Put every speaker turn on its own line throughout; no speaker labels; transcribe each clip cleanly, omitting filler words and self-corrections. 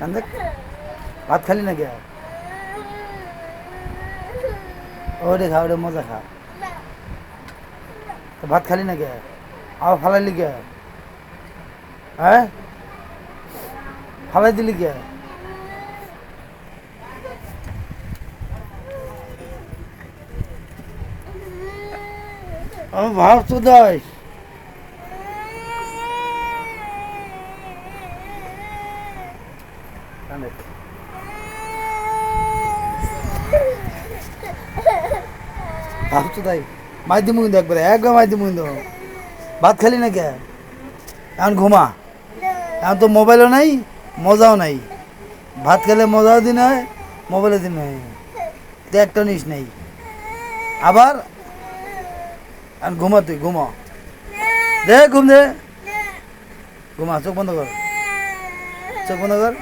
কান্দে ভাত খালি না কে ওরে খা ওরে মজা খা তো ভাত খালি না কে আবার ফালাইলি কে হ্যাঁ ফালাই দিলি কে আমি ভাব তো দেয় ভাবছো তাই মাই দিমু কিন্তু একবার মাই দিমু কিন্তু ভাত খালি না কে এখন ঘুমা এখন তো মোবাইলও নাই মজাও নাই ভাত খেলে মজাও দিন হয় মোবাইলের দিন হয় তো একটা জিনিস নেই আবার এখন ঘুমা তুই ঘুমা দে ঘুম দে ঘুমা চোখ বন্ধ কর চোখ বন্ধ কর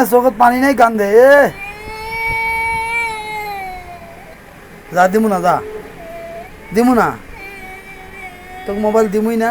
চোখত পানি নাই কান্দে যা দিমু না যা দিমু না তোকে মোবাইল দিমুই না